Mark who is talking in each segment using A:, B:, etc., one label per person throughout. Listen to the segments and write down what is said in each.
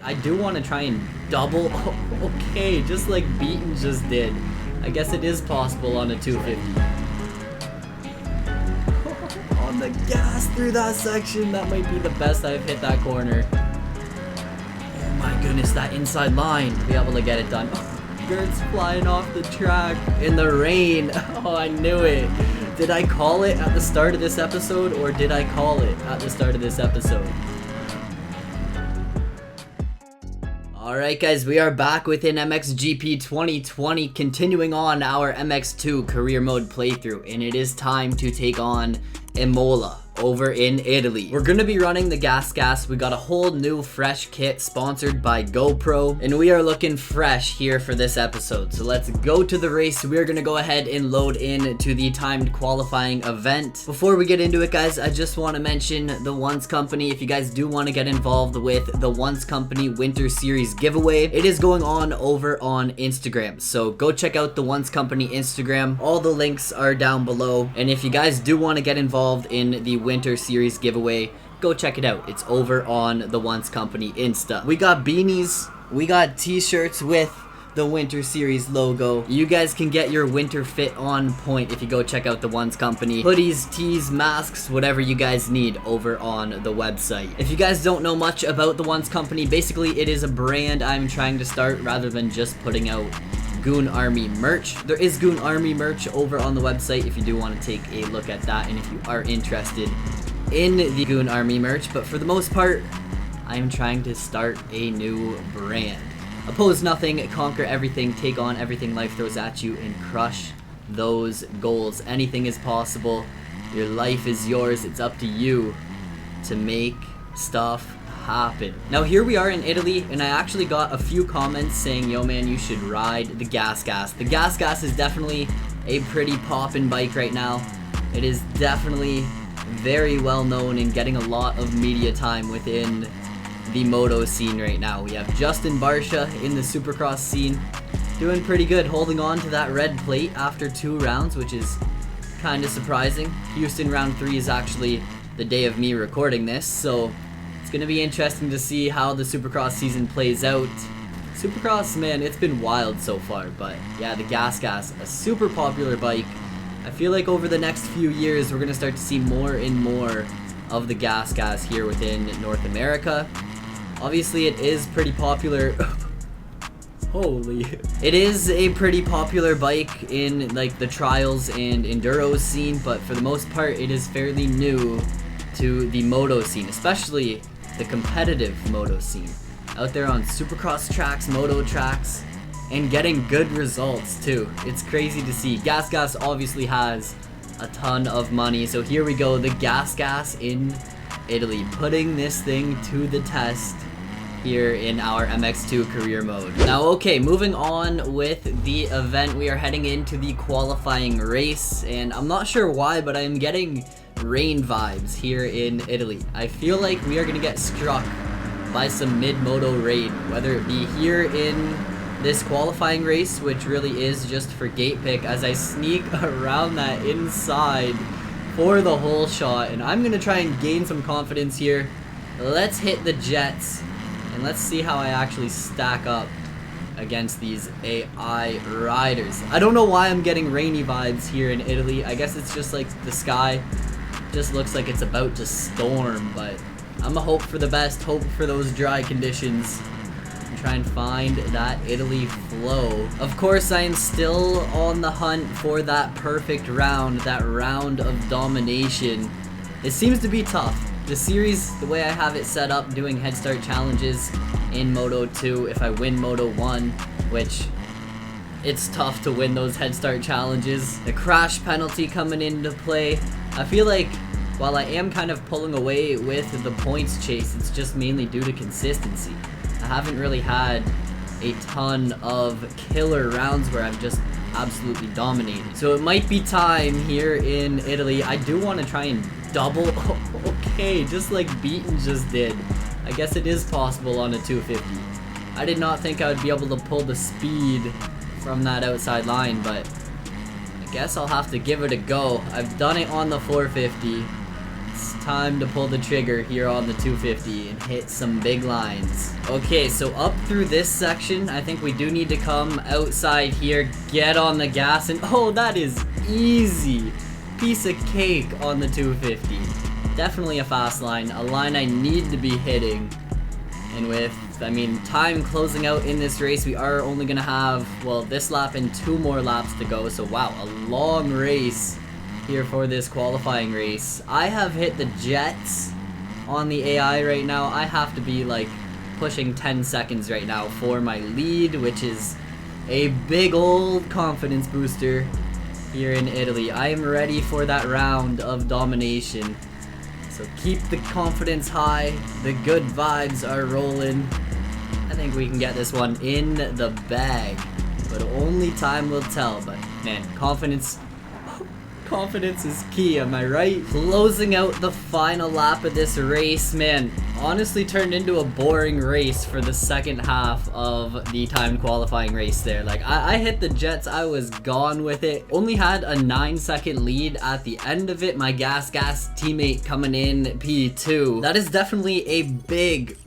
A: I do want to try and double. Okay, just like Beaton just did. I guess it is possible on a 250. On the gas through that section. That might be the best I've hit that corner. Oh my goodness, that inside line. To be able to get it done. Gert's flying off the track in the rain. Oh, I knew it. Did I call it at the start of this episode, or did I call it at the start of this episode? Alright guys, we are back within MXGP 2020, continuing on our MX2 career mode playthrough, and it is time to take on Imola over in Italy. We're gonna be running the GasGas. We got a whole new fresh kit sponsored by GoPro, and we are looking fresh here for this episode. So let's go to the race. We're gonna go ahead and load in to the timed qualifying event. Before we get into it guys, I just want to mention the Once Company. If you guys do want to get involved with the Once Company Winter Series giveaway, it is going on over on Instagram. So go check out the Once Company Instagram. All the links are down below. And if you guys do want to get involved in the Winter Series giveaway, go check it out. It's over on the Once Company Insta. We got beanies, we got t-shirts with the Winter Series logo. You guys can get your winter fit on point if you go check out the Once Company. Hoodies, tees, masks, whatever you guys need over on the website. If you guys don't know much about the Once Company, basically it is a brand I'm trying to start rather than just putting out Goon Army merch. There is Goon Army merch over on the website if you do want to take a look at that and if you are interested in the Goon Army merch, but for the most part I am trying to start a new brand. Oppose nothing, conquer everything, take on everything life throws at you, and crush those goals. Anything is possible. Your life is yours. It's up to you to make stuff happen. Now here we are in Italy, and I actually got a few comments saying, yo man, you should ride the GasGas. The GasGas is definitely a pretty poppin' bike right now. It is definitely very well known and getting a lot of media time within the moto scene right now. We have Justin Barsha in the Supercross scene doing pretty good, holding on to that red plate after 2 rounds, which is kind of surprising. Houston round 3 is actually the day of me recording this, so it's gonna be interesting to see how the Supercross season plays out. Supercross, man, it's been wild so far, but yeah, the GasGas, a super popular bike. I feel like over the next few years we're gonna start to see more and more of the GasGas here within North America. Obviously it is pretty popular. Holy. It is a pretty popular bike in like the trials and enduro scene, but for the most part it is fairly new to the moto scene, especially the competitive moto scene. Out there on Supercross tracks, moto tracks, and getting good results too. It's crazy to see. GasGas obviously has a ton of money, so here we go, the GasGas in Italy, putting this thing to the test here in our MX2 career mode. Now okay, moving on with the event, we are heading into the qualifying race, and I'm not sure why, but I'm getting rain vibes here in Italy. I feel like we are gonna get struck by some mid-moto rain, whether it be here in this qualifying race, which really is just for gate pick, as I sneak around that inside for the whole shot, and I'm gonna try and gain some confidence here. Let's hit the jets and let's see how I actually stack up against these AI riders. I don't know why I'm getting rainy vibes here in Italy. I guess it's just like the sky just looks like it's about to storm, but I'm a hope for the best, hope for those dry conditions, and try and find that Italy flow. Of course, I am still on the hunt for that perfect round, that round of domination. It seems to be tough. The series, the way I have it set up, doing head start challenges in Moto 2, if I win Moto 1, which it's tough to win those head start challenges. The crash penalty coming into play. I feel like while I am kind of pulling away with the points chase, it's just mainly due to consistency. I haven't really had a ton of killer rounds where I've just absolutely dominated. So it might be time here in Italy. I do want to try and double. Okay, just like Beaton just did. I guess it is possible on a 250. I did not think I would be able to pull the speed from that outside line, but I guess I'll have to give it a go. I've done it on the 450. It's time to pull the trigger here on the 250 and hit some big lines. Okay, so up through this section, I think we do need to come outside here, get on the gas, and oh, that is easy. Piece of cake on the 250. Definitely a fast line, a line I need to be hitting. And with, I mean, time closing out in this race, we are only gonna have, well, this lap and 2 more laps to go. So wow, a long race here for this qualifying race. I have hit the jets on the AI right now. I have to be like pushing 10 seconds right now for my lead, which is a big old confidence booster here in Italy. I am ready for that round of domination. So keep the confidence high, the good vibes are rolling. I think we can get this one in the bag, but only time will tell. But man, confidence is key, am I right? Closing out the final lap of this race, man, honestly turned into a boring race for the second half of the timed qualifying race there. Like, I hit the jets, I was gone with it. Only had a 9-second lead at the end of it. My GasGas teammate coming in P2. That is definitely a big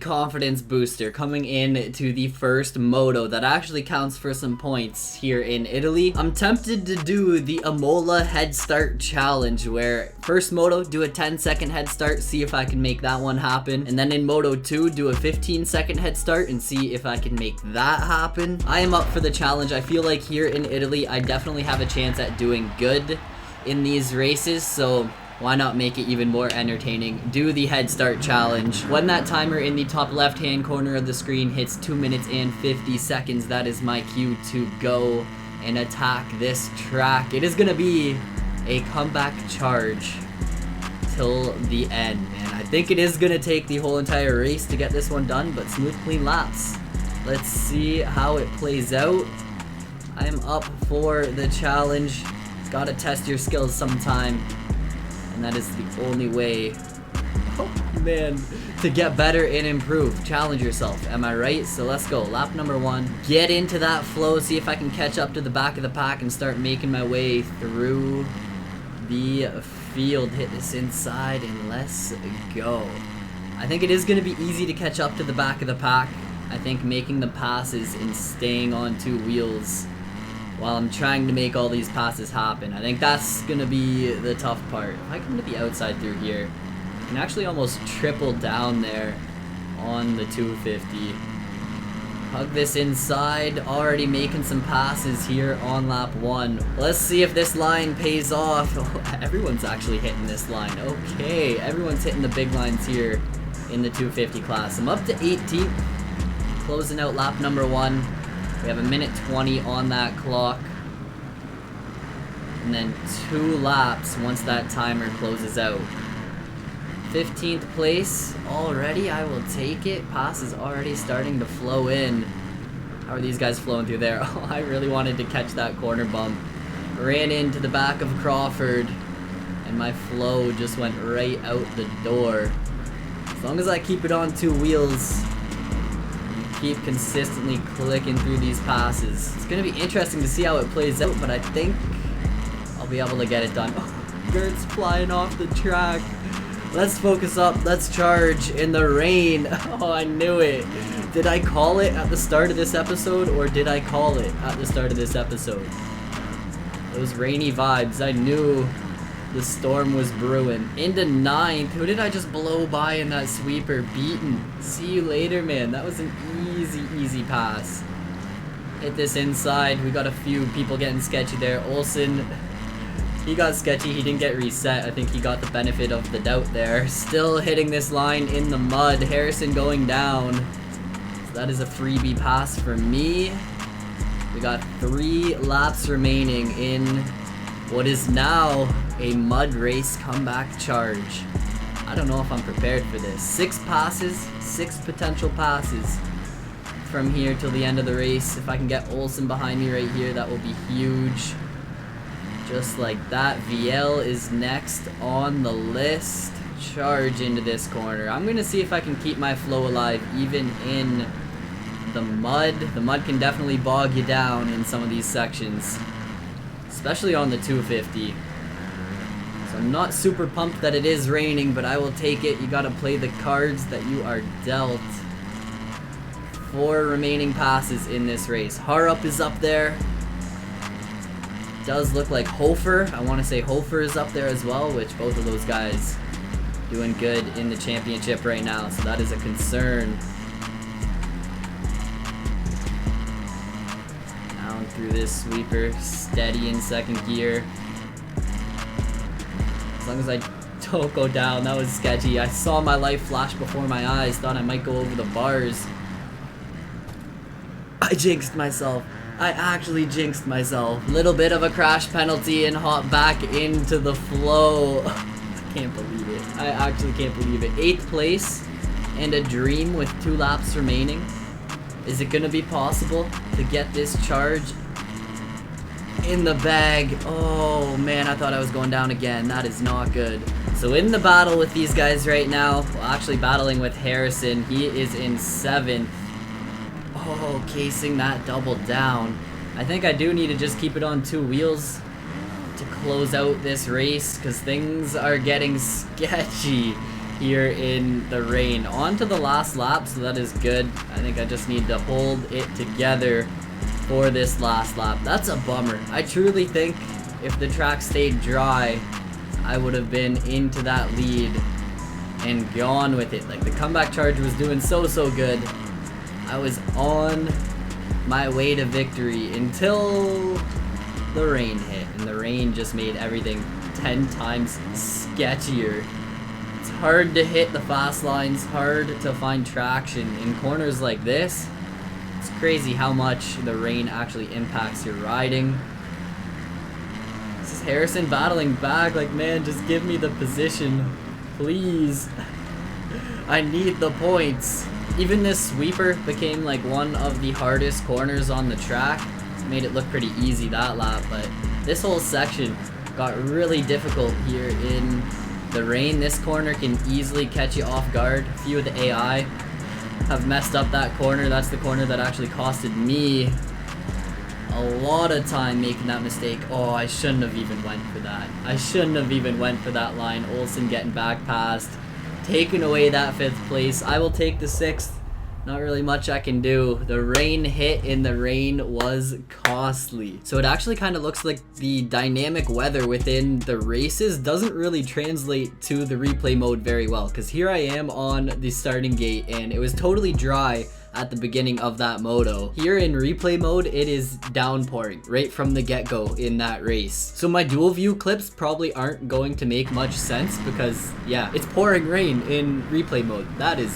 A: confidence booster coming in to the first moto that actually counts for some points here in Italy. I'm tempted to do the Imola head start challenge, where first moto do a 10-second head start, see if I can make that one happen, and then in moto 2 do a 15-second head start and see if I can make that happen. I am up for the challenge. I feel like here in Italy I definitely have a chance at doing good in these races, so why not make it even more entertaining? Do the head start challenge. When that timer in the top left hand corner of the screen hits 2 minutes and 50 seconds, that is my cue to go and attack this track. It is gonna be a comeback charge till the end, man. I think it is gonna take the whole entire race to get this one done, but smooth, clean laps. Let's see how it plays out. I am up for the challenge. Gotta test your skills sometime. And that is the only way, oh man, to get better and improve. Challenge yourself, am I right? So let's go, lap number 1. Get into that flow, see if I can catch up to the back of the pack and start making my way through the field. Hit this inside and let's go. I think it is going to be easy to catch up to the back of the pack. I think making the passes and staying on 2 wheels while I'm trying to make all these passes happen, I think that's gonna be the tough part. If I come to the outside through here, I can actually almost triple down there on the 250. Hug this inside, already making some passes here on lap 1. Let's see if this line pays off. Oh, everyone's actually hitting this line. Okay, everyone's hitting the big lines here in the 250 class. I'm up to 18th, closing out lap number 1. We have 1:20 on that clock. And then 2 laps once that timer closes out. 15th place already, I will take it. Pass is already starting to flow in. How are these guys flowing through there? Oh, I really wanted to catch that corner bump. Ran into the back of Crawford, and my flow just went right out the door. As long as I keep it on 2 wheels, keep consistently clicking through these passes. It's gonna be interesting to see how it plays out, but I think I'll be able to get it done. Oh, Gert's flying off the track. Let's focus up, let's charge in the rain. Oh, I knew it. Did I call it at the start of this episode, or did I call it at the start of this episode? Those rainy vibes, I knew the storm was brewing. Into 9th. Who did I just blow by in that sweeper? Beaten. See you later, man. That was an easy pass. Hit this inside. We got a few people getting sketchy there. Olsen, he got sketchy. He didn't get reset. I think he got the benefit of the doubt there. Still hitting this line in the mud. Harrison going down. So that is a freebie pass for me. We got 3 laps remaining in what is now a mud race comeback charge. I don't know if I'm prepared for this. 6 passes, 6 potential passes from here till the end of the race. If I can get Olsen behind me right here, that will be huge. Just like that. VL is next on the list. Charge into this corner. I'm gonna see if I can keep my flow alive even in the mud. The mud can definitely bog you down in some of these sections, especially on the 250. So I'm I'm not super pumped that it is raining, but I will take it. You gotta play the cards that you are dealt. 4 remaining passes in this race. Harup is up there. Does look like Hofer. I want to say Hofer is up there as well, which both of those guys doing good in the championship right now, so that is a concern. Down through this sweeper, steady in second gear. As long as I don't go down. That was sketchy. I saw my life flash before my eyes, thought I might go over the bars. I jinxed myself. I actually jinxed myself. Little bit of a crash penalty and hop back into the flow. I can't believe it. I actually can't believe it. 8th place and a dream with 2 laps remaining. Is it gonna be possible to get this charge in the bag? Oh man, I thought I was going down again. That is not good. So in the battle with these guys right now, well, actually battling with Harrison. He is in 7th. Oh, casing that double down. I think I do need to just keep it on 2 wheels to close out this race, because things are getting sketchy here in the rain. On to the last lap, so that is good. I think I just need to hold it together for this last lap. That's a bummer. I truly think if the track stayed dry, I would have been into that lead and gone with it. Like, the comeback charge was doing so good. I was on my way to victory until the rain hit, and the rain just made everything 10 times sketchier. It's hard to hit the fast lines, hard to find traction in corners like this. It's crazy how much the rain actually impacts your riding. This is Harrison battling back, like, man, just give me the position, please. I need the points. Even this sweeper became like one of the hardest corners on the track. Made it look pretty easy that lap, but this whole section got really difficult here in the rain. This corner can easily catch you off guard. A few of the AI have messed up that corner. That's the corner that actually costed me a lot of time making that mistake. Oh, I shouldn't have even went for that. I shouldn't have even went for that line. Olsen getting back past. Taking away that 5th place. I will take the 6th. Not really much I can do. The rain hit and the rain was costly. So it actually kind of looks like the dynamic weather within the races doesn't really translate to the replay mode very well. Because here I am on the starting gate and it was totally dry at the beginning of that moto. Here in replay mode, it is downpouring right from the get-go in that race. So my dual view clips probably aren't going to make much sense because, yeah, it's pouring rain in replay mode. That is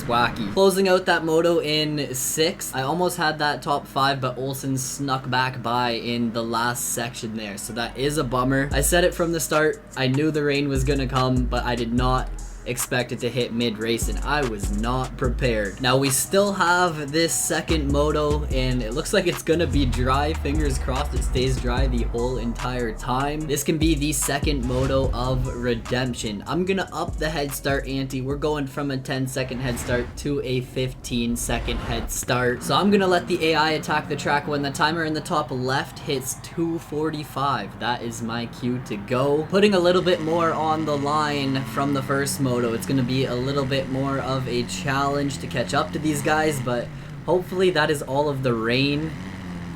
A: wacky. Closing out that moto in 6th. I almost had that top 5, but Olsen snuck back by in the last section there. So that is a bummer. I said it from the start. I knew the rain was gonna come, but I did not expect it to hit mid-race, and I was not prepared. Now we still have this second moto, and it looks like it's gonna be dry. Fingers crossed it stays dry the whole entire time. This can be the second moto of redemption. I'm gonna up the head start ante. We're going from a 10-second head start to a 15-second head start. So I'm gonna let the AI attack the track when the timer in the top left hits 2:45. That is my cue to go. Putting a little bit more on the line from the first moto. It's going to be a little bit more of a challenge to catch up to these guys, but hopefully that is all of the rain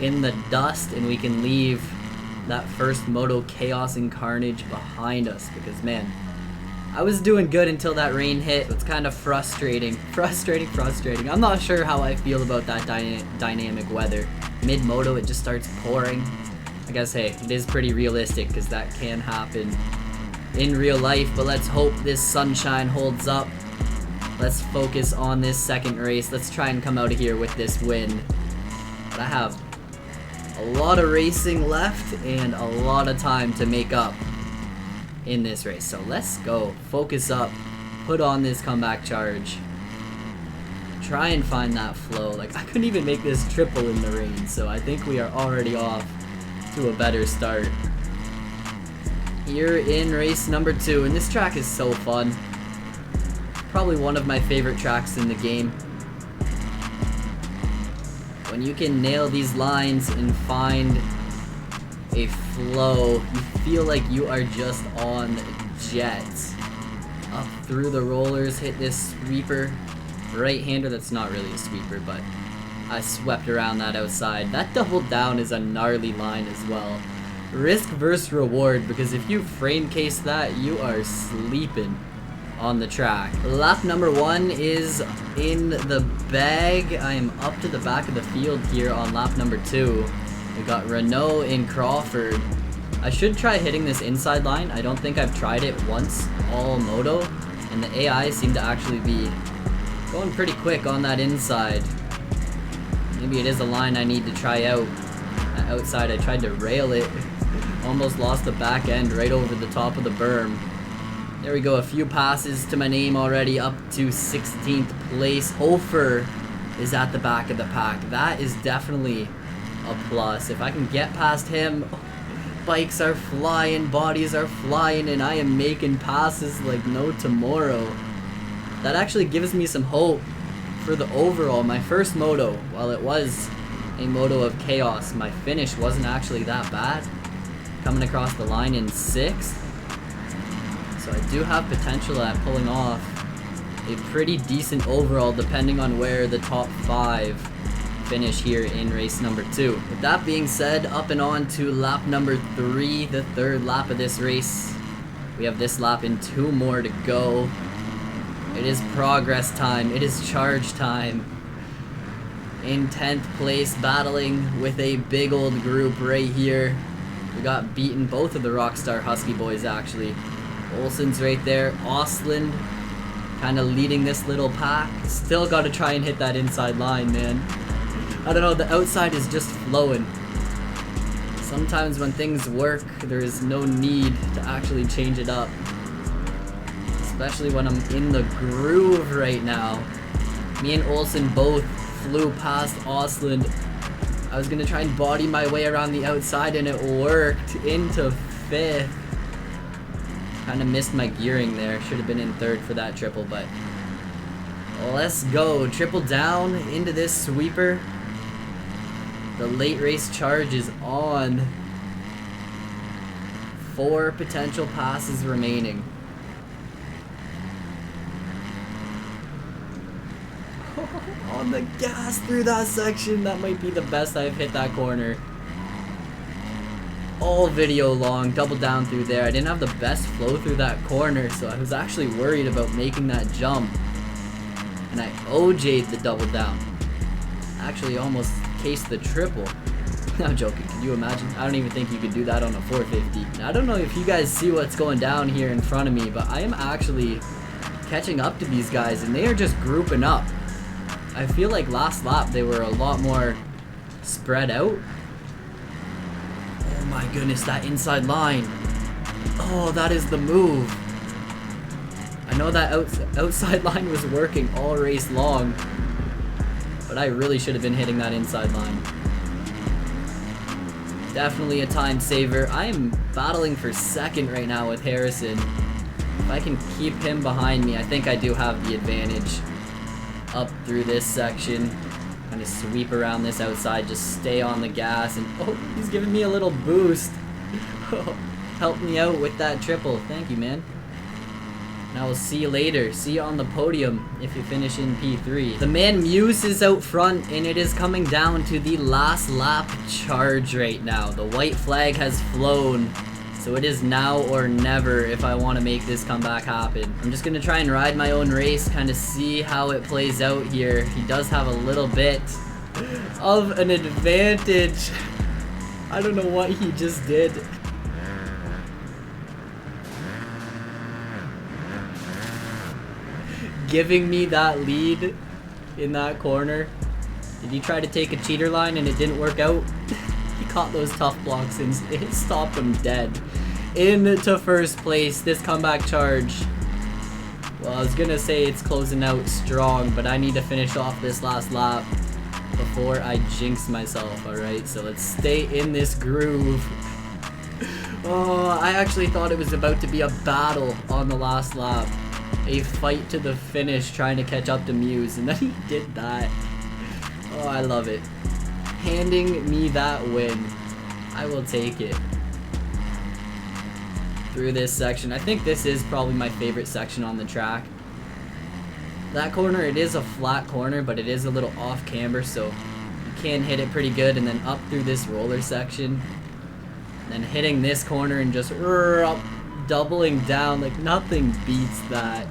A: in the dust and we can leave that first moto chaos and carnage behind us, because man, I was doing good until that rain hit. It's kind of frustrating. I'm not sure how I feel about that dynamic weather. Mid-moto it just starts pouring. I guess, hey, it is pretty realistic because that can happen in real life, but let's hope this sunshine holds up. Let's focus on this second race. Let's try and come out of here with this win. But I have a lot of racing left and a lot of time to make up in this race. So let's go. Focus up. Put on this comeback charge. Try and find that flow. Like, I couldn't even make this triple in the rain, so I think we are already off to a better start here in race number 2, and this track is so fun. Probably one of my favorite tracks in the game. When you can nail these lines and find a flow. You feel like you are just on jets. Up through the rollers, hit this sweeper. Right-hander, that's not really a sweeper, but I swept around that outside. That double down is a gnarly line as well. Risk versus reward, because if you frame case that, you are sleeping on the track. Lap number 1 is in the bag. I am up to the back of the field here on lap number 2. We got Renault and Crawford. I should try hitting this inside line. I don't think I've tried it once all moto, and the AI seem to actually be going pretty quick on that inside. Maybe it is a line I need to try out. That outside, I tried to rail it. Almost lost the back end right over the top of the berm. There we go, a few passes to my name already, up to 16th place. Hofer is at the back of the pack. That is definitely a plus. If I can get past him, bikes are flying, bodies are flying, and I am making passes like no tomorrow. That actually gives me some hope for the overall. My first moto, while it was a moto of chaos, my finish wasn't actually that bad. Coming across the line in 6th. So I do have potential at pulling off a pretty decent overall, depending on where the top 5 finish here in race number 2. With that being said, up and on to lap number 3, the 3rd lap of this race. We have this lap and 2 more to go. It is progress time. It is charge time. In 10th place, battling with a big old group right here. We got beaten, both of the Rockstar Husky boys actually. Olsen's right there. Osland kind of leading this little pack. Still got to try and hit that inside line, man. I don't know, the outside is just flowing. Sometimes when things work, there is no need to actually change it up. Especially when I'm in the groove right now. Me and Olsen both flew past Osland. I was gonna try and body my way around the outside and it worked into 5th. Kind of missed my gearing there. Should have been in 3rd for that triple, but let's go. Triple down into this sweeper. The late race charge is on. 4 potential passes remaining. On the gas through that section. That might be the best I've hit that corner all video long. Double down through there. I didn't have the best flow through that corner, so I was actually worried about making that jump, and I OJ'd the double down. Actually almost cased the triple. I'm joking. Can you imagine? I don't even think you could do that on a 450. Now, I don't know if you guys see what's going down here in front of me, but I am actually catching up to these guys, and they are just grouping up. I feel like last lap they were a lot more spread out. Oh my goodness, that inside line. Oh, that is the move. I know that outside line was working all race long, but I really should have been hitting that inside line. Definitely a time saver. I am battling for 2nd right now with Harrison. If I can keep him behind me, I think I do have the advantage. Up through this section, kind of sweep around this outside, just stay on the gas, and oh, he's giving me a little boost. Help me out with that triple. Thank you, man. And I will see you later. See you on the podium if you finish in P3. The man Muse is out front, and it is coming down to the last lap charge right now. The white flag has flown, so it is now or never if I want to make this comeback happen. I'm just going to try and ride my own race, kind of see how it plays out here. He does have a little bit of an advantage. I don't know what he just did. Giving me that lead in that corner. Did he try to take a cheater line and it didn't work out? He caught those tough blocks and it stopped him dead. Into 1st place, this comeback charge. Well, I was gonna say it's closing out strong, but I need to finish off this last lap before I jinx myself, alright? So let's stay in this groove. Oh, I actually thought it was about to be a battle on the last lap. A fight to the finish trying to catch up to Muse, and then he did that. Oh, I love it. Handing me that win. I will take it. Through this section. I think this is probably my favorite section on the track. That corner, it is a flat corner, but it is a little off camber, so you can hit it pretty good. And then up through this roller section. And then hitting this corner and just doubling down. Like, nothing beats that.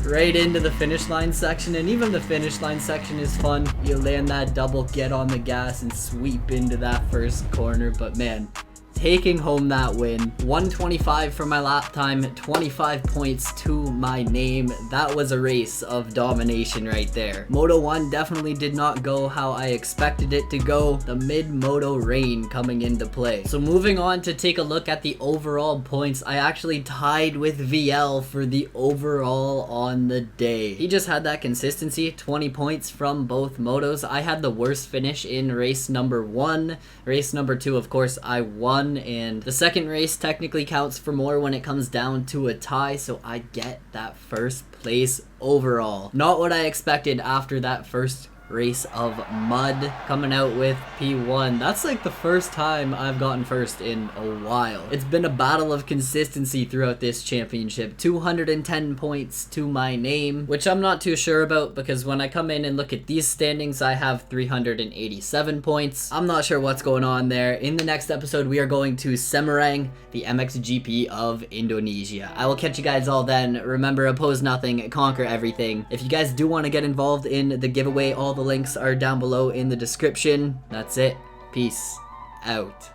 A: Right into the finish line section, and even the finish line section is fun. You land that double, get on the gas, and sweep into that first corner. But man, taking home that win. 125 for my lap time, 25 points to my name. That was a race of domination right there. Moto 1 definitely did not go how I expected it to go. The mid-moto rain coming into play. So moving on to take a look at the overall points, I actually tied with VL for the overall on the day. He just had that consistency, 20 points from both motos. I had the worst finish in race number 1. Race number 2, of course, I won. And the second race technically counts for more when it comes down to a tie, so I get that first place overall. Not what I expected after that first race of mud, coming out with P1. That's like the first time I've gotten first in a while. It's been a battle of consistency throughout this championship. 210 points to my name, which I'm not too sure about, because when I come in and look at these standings, I have 387 points. I'm not sure what's going on there. In the next episode, we are going to Semarang, the MXGP of Indonesia. I will catch you guys all then. Remember, oppose nothing, conquer everything. If you guys do want to get involved in the giveaway, all the links are down below in the description. That's it. Peace out.